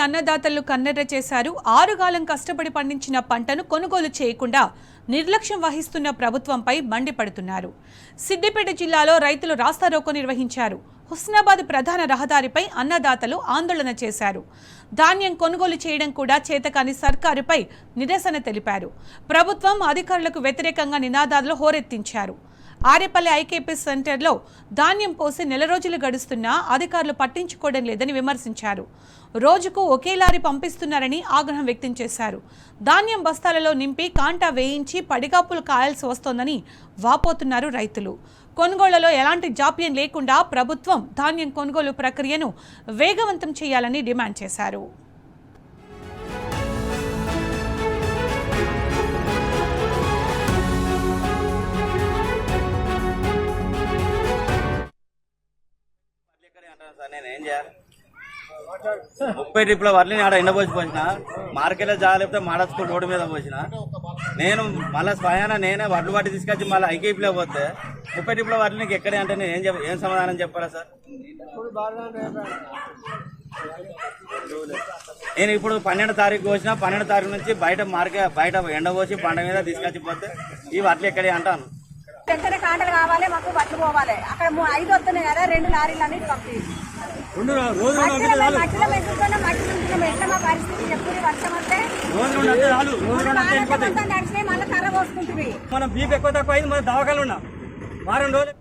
అన్నదాతలను కన్నెర్ర చేశారు. ఆరుగాలం కష్టపడి పండించిన పంటను కొనుగోలు చేయకుండా నిర్లక్ష్యం వహిస్తున్న ప్రభుత్వంపై మండిపడుతున్నారు. సిద్దిపేట జిల్లాలో రైతులు రాస్తారోకో నిర్వహించారు. హుస్నాబాద్ ప్రధాన రహదారిపై అన్నదాతలు ఆందోళన చేశారు. ధాన్యం కొనుగోలు చేయడం కూడా చేతకాని సర్కారుపై నిరసన తెలిపారు. ప్రభుత్వం అధికారులకు వ్యతిరేకంగా నినాదాలు హోరెత్తించారు. ఆరేపల్లి ఐకేపీ సెంటర్లో ధాన్యం పోసి నెల రోజులు గడుస్తున్నా అధికారులు పట్టించుకోవడం లేదని విమర్శించారు. రోజుకు ఒకే లారీ పంపిస్తున్నారని ఆగ్రహం వ్యక్తం చేశారు. ధాన్యం బస్తాలలో నింపి కాంటా వేయించి పడిగాపులు కాయాల్సి వస్తోందని వాపోతున్నారు రైతులు. కొనుగోళ్లలో ఎలాంటి జాప్యం లేకుండా ప్రభుత్వం ధాన్యం కొనుగోలు ప్రక్రియను వేగవంతం చేయాలని డిమాండ్ చేశారు. నేనేం చేయాలి? 30 ట్రిప్ల వర్లిని ఆడ ఎండబోసి పోసిన, మార్కెట్లో జాలేపితే మాడస్కూల్ రోడ్డు మీద పోసిన. నేను మళ్ళీ స్వయాన నేనే వడ్లు పట్టి తీసుకొచ్చి మళ్ళీ ఐకేపీలో పోతే 30 ట్రిప్ల వర్లినికి ఎక్కడే అంటే నేను ఏం సమాధానం చెప్పాలా సార్? నేను ఇప్పుడు 12వ తారీఖు పోసిన, 12వ తారీఖు నుంచి బయట ఎండబోసి బండ మీద తీసుకొచ్చి పోతే ఈ వడ్లు ఎక్కడే అంటాను. వెంటనే కాంటలు కావాలి, మాకు బట్టలు పోవాలి. అక్కడ 5 వస్తున్నాయి కదా, 2 లారీలు అన్ని పంపి మట్టిలో పెట్టుకున్నా మట్టి ఉంటున్నాం. ఎట్లా మా పరిస్థితి ఎప్పుడు వర్షం వస్తే నడిచినాయి, మళ్ళీ కర్ర పోసుకుంటుంది. మనం బీపీ ఎక్కువ తక్కువ అయింది, మన దవాఖాలు ఉన్నాం వారం రోజులు.